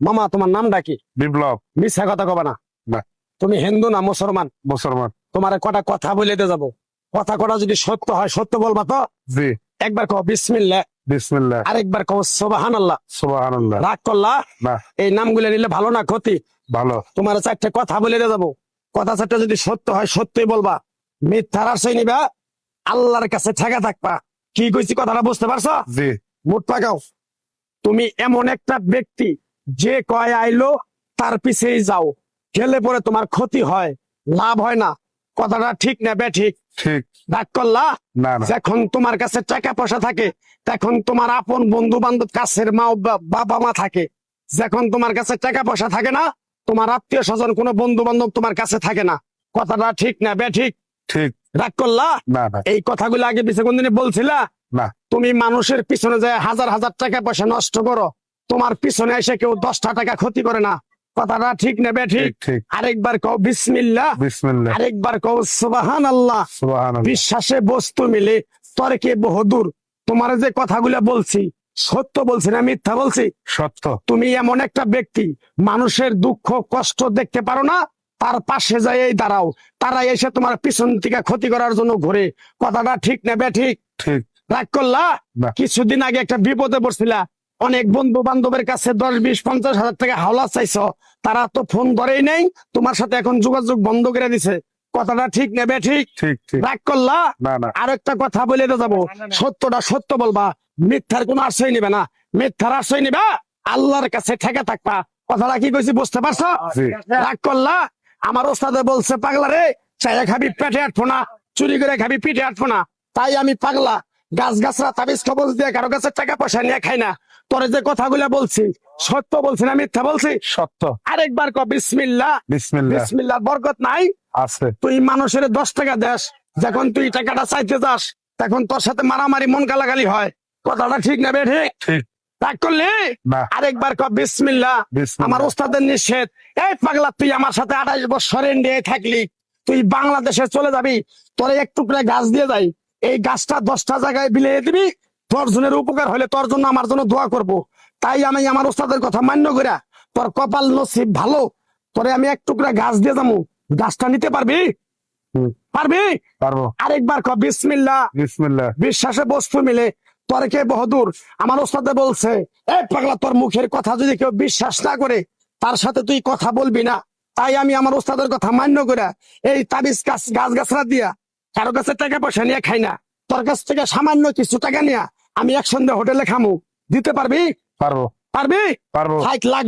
মামা তোমার নামটা কি? বিপ্লব। মিথ্যা কথা কবা না। না। তুমি হিন্দু না মুসলমান? মুসলমান। তোমার কটা কথা বলে দিয়ে যাবো, কথা কটা যদি সত্য হয় সত্য বলবা তো? জি। একবার কও বিসমিল্লাহ। বিসমিল্লাহ। আরেকবার কও সুবহানাল্লাহ। সুবহানাল্লাহ। রাগ করলা? না। এই নামগুলো নিলে ভালো না ক্ষতি? ভালো। তোমার চারটে কথা বলে দিয়ে যাবো, কথা চারটা যদি সত্য হয় সত্যই বলবা, মিথ্যার আশ্রয় নিবা, আল্লাহর কাছে ঠেকা থাকবা। কি কইছি কথাটা বুঝতে পারছো? জি। মুঠ পাকাও। তুমি এমন একটা ব্যক্তি যে কয় আইলো তার পিছেই যাও, গেলে পরে তোমার ক্ষতি হয়, লাভ হয় না। কথাটা ঠিক না বে ঠিক? ঠিক। রাগ করলা? না না। যখন তোমার কাছে টাকা পয়সা থাকে তখন তোমার আপন বন্ধু বান্ধব, কাছের মা বাবা মা থাকে। যখন তোমার কাছে টাকা পয়সা থাকে না, তোমার আত্মীয় স্বজন কোনো বন্ধু বান্ধব তোমার কাছে থাকে না। কথাটা ঠিক না বে ঠিক? ঠিক। রাগ করলা? না না। এই কথাগুলো আগে পিছে কোনদিনে বলছিলা? না। তুমি মানুষের পিছনে যায় হাজার হাজার টাকা পয়সা নষ্ট করো, তোমার পিছনে এসে কেউ 10টা টাকা ক্ষতি করে না। কথাটা ঠিক নেবে ঠিক? ঠিক। আরেকবার কও বিসমিল্লাহ। বিসমিল্লাহ। আরেকবার কও সুবহানাল্লাহ। সুবহানাল্লাহ। বিশ্বাসে বস্তু মিলে তর্কে বহুদূর। তোমার যে কথাগুলো বলছি সত্য বলছি না মিথ্যা বলছি? সত্য। তুমি এমন একটা ব্যক্তি, মানুষের দুঃখ কষ্ট দেখতে পারো না, তার পাশে যাই দাঁড়াও, তারা এসে তোমার পিছন থেকে ক্ষতি করার জন্য ঘুরে। কথাটা ঠিক নেবে ঠিক? ঠিক। রাগ করলা? না। কিছুদিন আগে একটা বিপদে পড়ছিলা, অনেক বন্ধু বান্ধবের কাছে 10, 20, 50 হাজার টাকা হাওলা চাইছো, তারা তো ফোন ধরেই নেই, তোমার সাথে এখন যোগাযোগ বন্ধ করে দিছে। কথাটা ঠিক নেবে ঠিক? ঠিক। ঠিক। রাগ করলা? না না। আর একটা কথা বলে দিয়ে যাবো, সত্যটা সত্য বলবা, মিথ্যার কোনো আশ্রয় নিবে না। মিথ্যার আশ্রয় নিবা, আল্লাহর কাছে ঠেকে থাকবা। কথাটা কি কইছি বুঝতে পারছো? জি। রাগ করলা? আমার ওস্তাদে বলছে পাগলা রে, চাইয়া খাবি পেটে আটবো না, চুরি করে খাবি পিঠে আটবো না। তাই আমি পাগলা, গাছ গাছরা তাবিজ কবজ দিয়ে কারো কাছে টাকা পয়সা নিয়ে খাই না। তোরে যে কথাগুলো বলছি সত্য বলছি না মিথ্যা বলছি? সত্য। আরেকবার ক বিসমিল্লাহ। বিসমিল্লাহ। বিসমিল্লাহ বরকত নাই? আছে। তুই মানুষের 10 টাকা দেস, যখন তুই টাকাটা চাইতে যাস তখন তোর সাথে মারামারি মন গালাগালি হয়। কথাটা ঠিক না বে ঠিক? ঠিক। রাগ করলি? না। আরেকবার ক বিসমিল্লাহ। বিসমিল্লাহ। আমার ওস্তাদের নিষেধ। এই পাগলা, তুই আমার সাথে 28 বছর ইন্ডিয়ায় থাকলি, তুই বাংলাদেশে চলে যাবি, তোরে এক টুকরা গাছ দিয়ে যাই, এই গাছটা 10টা জায়গায় বিলিয়ে দিবি, তোর জনের উপকার হলে তোর জন্য আমার জন্য দোয়া করব। তাই আমি আমার ওস্তাদের কথা মান্য করিয়া, তোর কপাল নসিব ভালো, তোরে আমি এক টুকরা গাছ দিয়ে যাবো, গাছটা নিতে পারবি? পারবি? পারবো। আরেকবার ক বিসমিল্লাহ। বিসমিল্লাহ। বিশ্বাসে বস্তু মিলে তর্কে বহুদূর। আমার ওস্তাদে বলছে, এই পাগলা, তোর মুখের কথা যদি কেউ বিশ্বাস না করে তার সাথে তুই কথা বলবি না। তাই আমি আমার ওস্তাদের কথা মান্য করে এই তাবিজ গাছ গাছরা দিয়া কারো কাছে টাকা পয়সা নিয়ে খাই না। তোর কাছ থেকে সামান্য কিছু টাকা নিয়ে আমি একসঙ্গে হোটেলে খামু, দিতে পারবি? পারবো। পারবি? পারবো। 60 লাখ